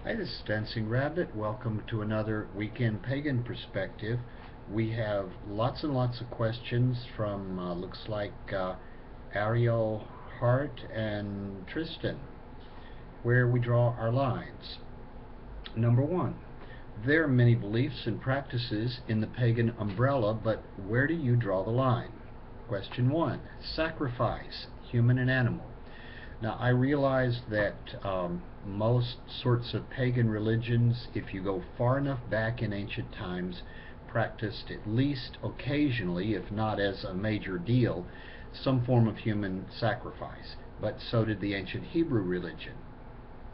Hi, this is Dancing Rabbit. Welcome to another Weekend Pagan Perspective. We have lots and lots of questions from, looks like, Ariel, Hart, and Tristan, where we draw our lines. Number one, there are many beliefs and practices in the pagan umbrella, but where do you draw the line? Question one, sacrifice, human and animal. Now, I realize that most sorts of pagan religions, if you go far enough back in ancient times, practiced at least occasionally, if not as a major deal, some form of human sacrifice. But so did the ancient Hebrew religion,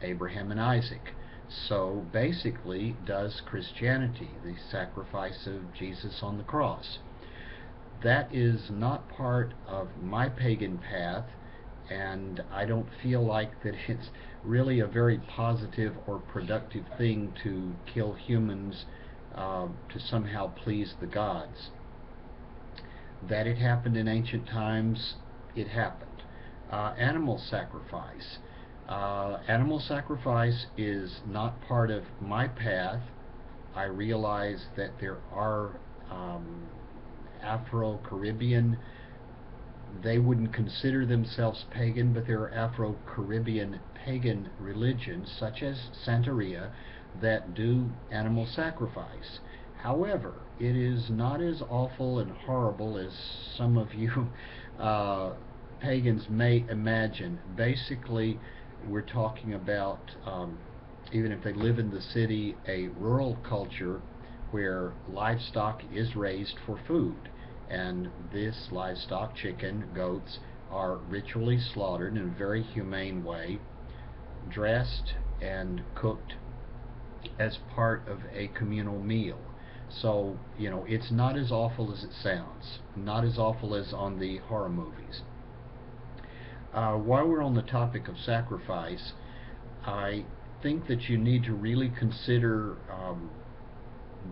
Abraham and Isaac. So basically does Christianity, the sacrifice of Jesus on the cross. That is not part of my pagan path, and I don't feel like that it's really a very positive or productive thing to kill humans to somehow please the gods. That it happened in ancient times, it happened. Animal sacrifice. Animal sacrifice is not part of my path. I realize that there are Afro-Caribbean, they wouldn't consider themselves pagan, but there are Afro-Caribbean pagan religions, such as Santeria, that do animal sacrifice. However, it is not as awful and horrible as some of you pagans may imagine. Basically, we're talking about, even if they live in the city, a rural culture where livestock is raised for food. And this livestock, chicken, goats, are ritually slaughtered in a very humane way, dressed and cooked as part of a communal meal. So, it's not as awful as it sounds, not as awful as on the horror movies. While we're on the topic of sacrifice, I think that you need to really consider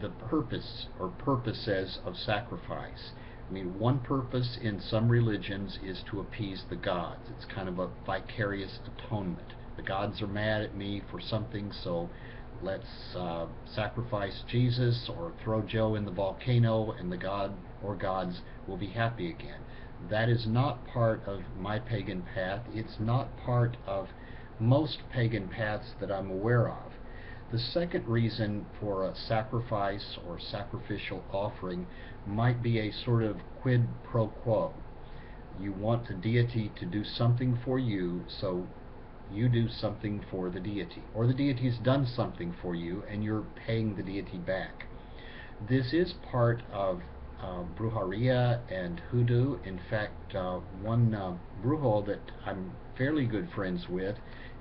the purpose or purposes of sacrifice. I mean, one purpose in some religions is to appease the gods. It's kind of a vicarious atonement. The gods are mad at me for something, so let's sacrifice Jesus or throw Joe in the volcano, and the god or gods will be happy again. That is not part of my pagan path. It's not part of most pagan paths that I'm aware of. The second reason for a sacrifice or sacrificial offering might be a sort of quid pro quo. You want the deity to do something for you, so you do something for the deity. Or the deity's done something for you, and you're paying the deity back. This is part of brujeria and hoodoo. In fact, one brujo that I'm fairly good friends with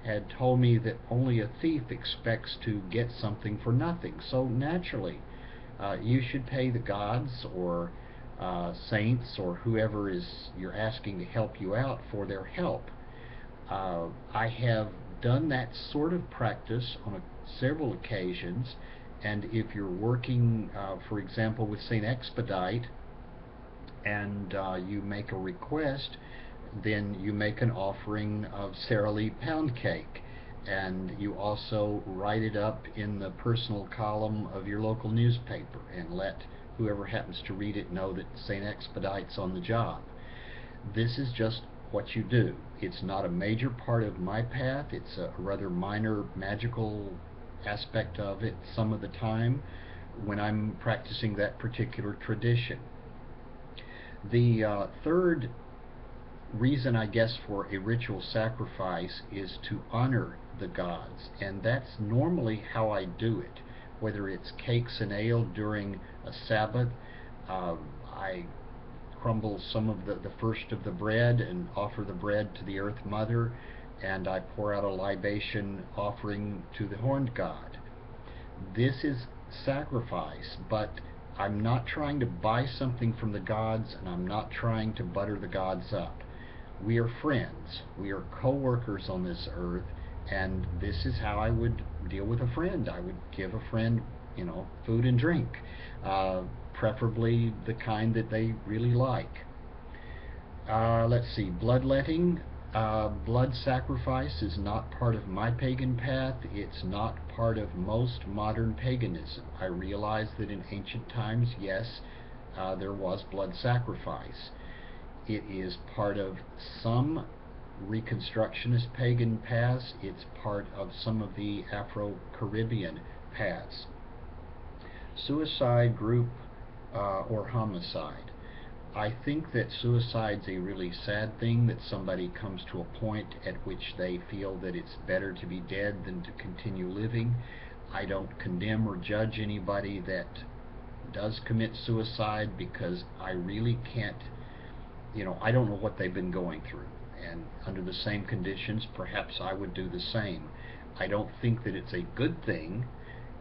had told me that only a thief expects to get something for nothing. So naturally, you should pay the gods or saints or whoever is you're asking to help you out for their help. I have done that sort of practice on several occasions, and if you're working, for example, with St. Expedite, and you make a request, then you make an offering of Sara Lee pound cake, and you also write it up in the personal column of your local newspaper and let whoever happens to read it know that St. Expedite's on the job. This is just what you do. It's not a major part of my path. It's a rather minor magical aspect of it some of the time when I'm practicing that particular tradition. The third reason, I guess, for a ritual sacrifice is to honor the gods, and that's normally how I do it. Whether it's cakes and ale during a Sabbath, I crumble some of the first of the bread and offer the bread to the Earth Mother, and I pour out a libation offering to the horned god. This is sacrifice, but I'm not trying to buy something from the gods, and I'm not trying to butter the gods up. We are friends. We are co-workers on this earth, and this is how I would deal with a friend. I would give a friend, food and drink, preferably the kind that they really like. Let's see, bloodletting. Blood sacrifice is not part of my pagan path. It's not part of most modern paganism. I realize that in ancient times, yes, there was blood sacrifice. It is part of some Reconstructionist pagan paths. It's part of some of the Afro-Caribbean paths. Suicide, group, or homicide. I think that suicide's a really sad thing, that somebody comes to a point at which they feel that it's better to be dead than to continue living. I don't condemn or judge anybody that does commit suicide, because I really can't, I don't know what they've been going through. And under the same conditions, perhaps I would do the same. I don't think that it's a good thing.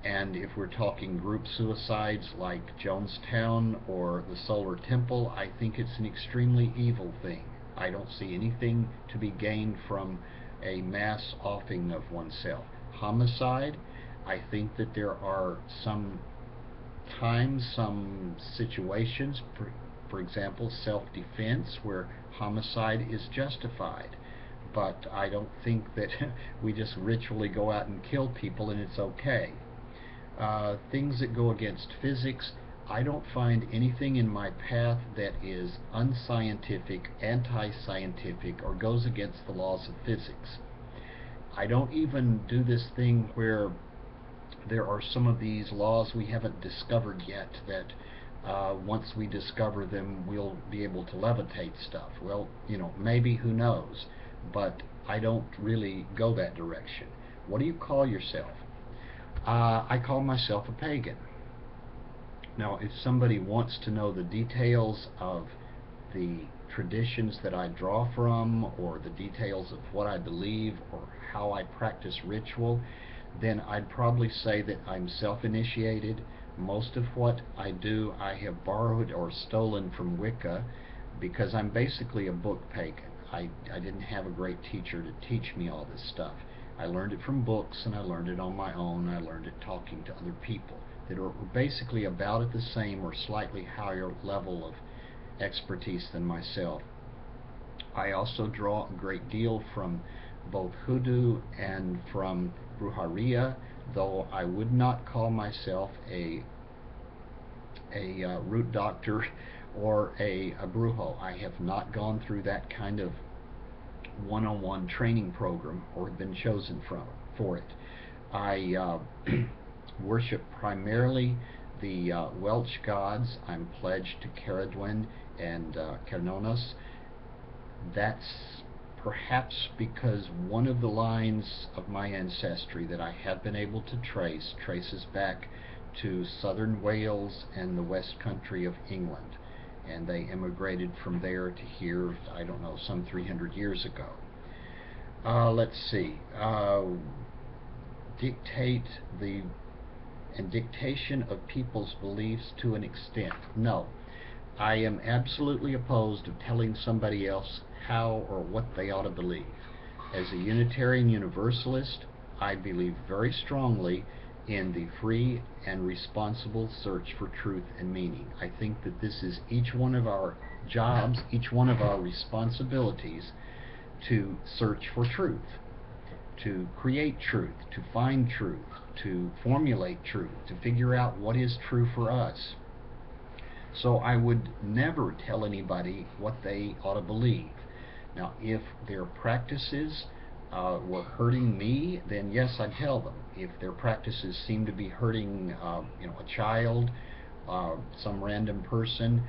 And if we're talking group suicides like Jonestown or the Solar Temple, I think it's an extremely evil thing. I don't see anything to be gained from a mass offing of oneself. Homicide, I think that there are some times, some situations, for example, self-defense, where homicide is justified. But I don't think that we just ritually go out and kill people and it's okay. Things that go against physics, I don't find anything in my path that is unscientific, anti-scientific, or goes against the laws of physics. I don't even do this thing where there are some of these laws we haven't discovered yet that once we discover them we'll be able to levitate stuff. Well, maybe, who knows? But I don't really go that direction. What do you call yourself? I call myself a pagan. Now, if somebody wants to know the details of the traditions that I draw from, or the details of what I believe, or how I practice ritual, then I'd probably say that I'm self-initiated. Most of what I do I have borrowed or stolen from Wicca, because I'm basically a book pagan. I didn't have a great teacher to teach me all this stuff. I learned it from books, and I learned it on my own. I learned it talking to other people that are basically about at the same or slightly higher level of expertise than myself. I also draw a great deal from both hoodoo and from brujeria, though I would not call myself a root doctor or a brujo. I have not gone through that kind of one-on-one training program or been chosen for it. I worship primarily the Welsh gods. I'm pledged to Caradwen and Cernunnos. That's perhaps because one of the lines of my ancestry that I have been able to traces back to southern Wales and the west country of England, and they immigrated from there to here, I don't know, some 300 years ago. Let's see. Dictation of people's beliefs to an extent. No. I am absolutely opposed to telling somebody else how or what they ought to believe. As a Unitarian Universalist, I believe very strongly in the free and responsible search for truth and meaning. I think that this is each one of our jobs, each one of our responsibilities, to search for truth, to create truth, to find truth, to formulate truth, to figure out what is true for us. So I would never tell anybody what they ought to believe. Now, if their practices were hurting me, then yes, I'd tell them. If their practices seem to be hurting, a child, some random person,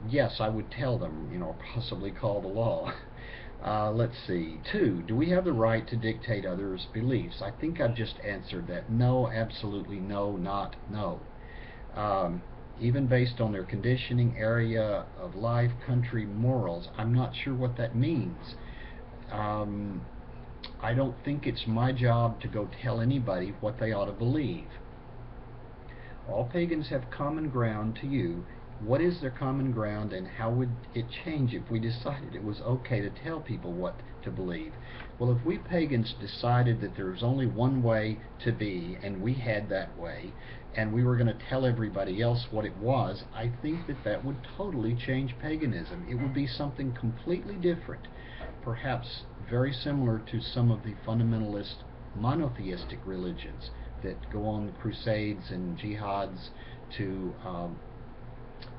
yes, I would tell them, possibly call the law. Let's see. 2, do we have the right to dictate others' beliefs? I think I've just answered that. No, absolutely no, not no. Even based on their conditioning, area of life, country, morals, I'm not sure what that means. I don't think it's my job to go tell anybody what they ought to believe. All pagans have common ground to you. What is their common ground, and how would it change if we decided it was okay to tell people what to believe? Well, if we pagans decided that there's only one way to be, and we had that way, and we were going to tell everybody else what it was, I think that that would totally change paganism. It would be something completely different. perhaps very similar to some of the fundamentalist monotheistic religions that go on crusades and jihads to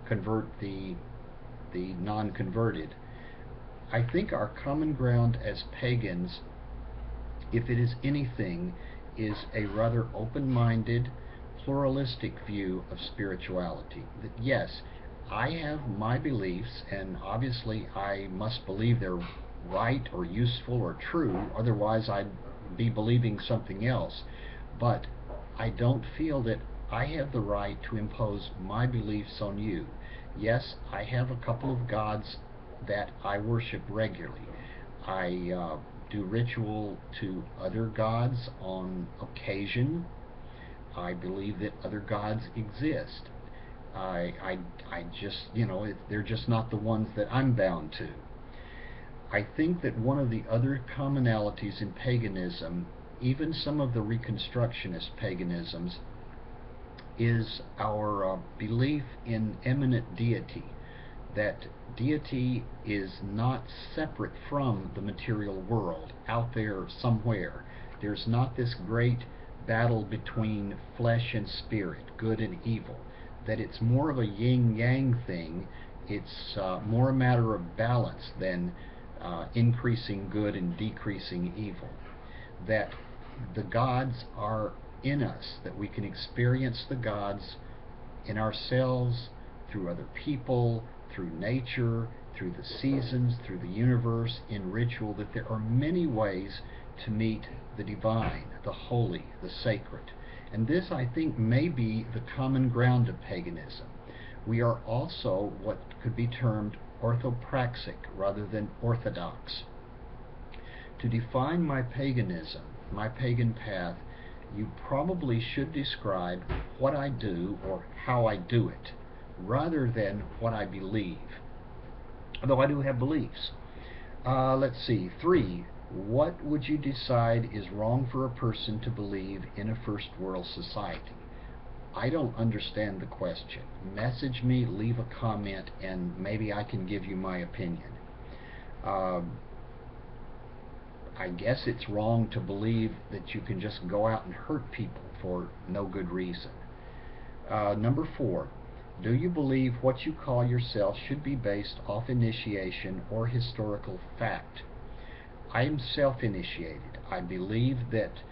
convert the non-converted. I think our common ground as pagans, if it is anything, is a rather open-minded, pluralistic view of spirituality. That yes, I have my beliefs, and obviously I must believe they're right or useful or true, otherwise I'd be believing something else. But I don't feel that I have the right to impose my beliefs on you. Yes, I have a couple of gods that I worship regularly. I do ritual to other gods on occasion. I believe that other gods exist. I just, they're just not the ones that I'm bound to. I think that one of the other commonalities in paganism, even some of the Reconstructionist paganisms, is our belief in immanent deity. That deity is not separate from the material world, out there somewhere. There's not this great battle between flesh and spirit, good and evil. That it's more of a yin-yang thing. It's more a matter of balance than increasing good and decreasing evil. That the gods are in us, that we can experience the gods in ourselves, through other people, through nature, through the seasons, through the universe, in ritual, that there are many ways to meet the divine, the holy, the sacred. And this, I think, may be the common ground of paganism. We are also what could be termed orthopraxic rather than orthodox. To define my paganism, my pagan path, you probably should describe what I do or how I do it, rather than what I believe. Although I do have beliefs. Let's see. 3. What would you decide is wrong for a person to believe in a first world society? I don't understand the question. Message me, leave a comment, and maybe I can give you my opinion. I guess it's wrong to believe that you can just go out and hurt people for no good reason. Number 4. Do you believe what you call yourself should be based off initiation or historical fact? I am self-initiated. I believe that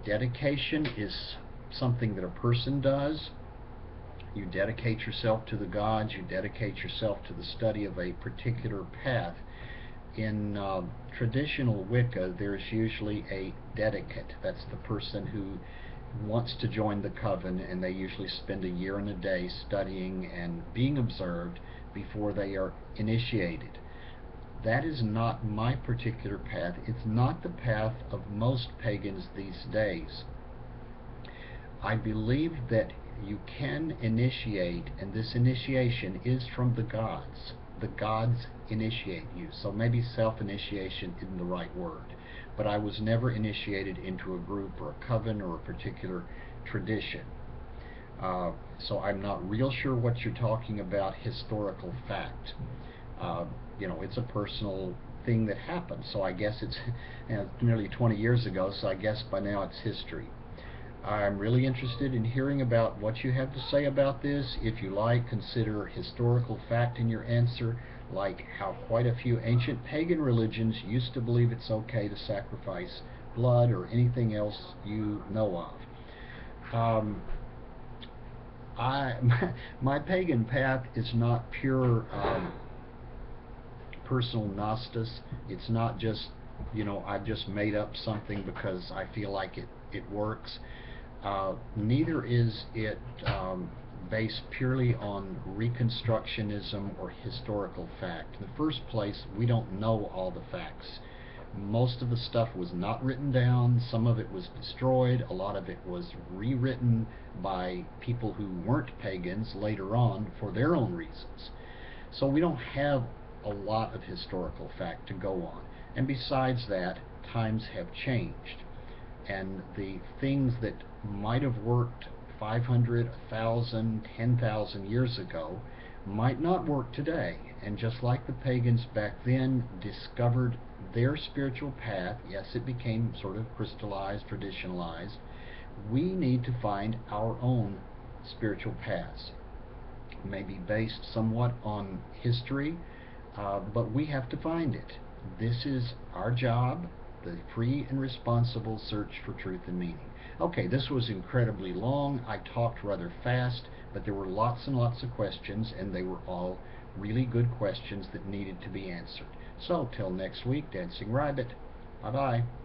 dedication is something that a person does. You dedicate yourself to the gods, you dedicate yourself to the study of a particular path. In traditional Wicca, there's usually a dedicate. That's the person who wants to join the coven, and they usually spend a year and a day studying and being observed before they are initiated. That is not my particular path. It's not the path of most pagans these days. I believe that you can initiate, and this initiation is from the gods. The gods initiate you. So maybe self-initiation isn't the right word. But I was never initiated into a group or a coven or a particular tradition. So I'm not real sure what you're talking about, historical fact. It's a personal thing that happened. So I guess it's nearly 20 years ago, so I guess by now it's history. I'm really interested in hearing about what you have to say about this. If you like, consider historical fact in your answer, like how quite a few ancient pagan religions used to believe it's okay to sacrifice blood or anything else you know of. My pagan path is not pure personal gnosis. It's not just, I've just made up something because I feel like it works. Neither is it based purely on Reconstructionism or historical fact. In the first place, we don't know all the facts. Most of the stuff was not written down. Some of it was destroyed. A lot of it was rewritten by people who weren't pagans later on for their own reasons. So we don't have a lot of historical fact to go on. And besides that, times have changed. And the things that might have worked 500, 1,000, 10,000 years ago might not work today. And just like the pagans back then discovered their spiritual path. Yes, it became sort of crystallized, traditionalized. We need to find our own spiritual paths, maybe based somewhat on history, but we have to find it. This is our job, the free and responsible search for truth and meaning. Okay, this was incredibly long. I talked rather fast, but there were lots and lots of questions, and they were all really good questions that needed to be answered. So, till next week, Dancing Rabbit. Bye-bye.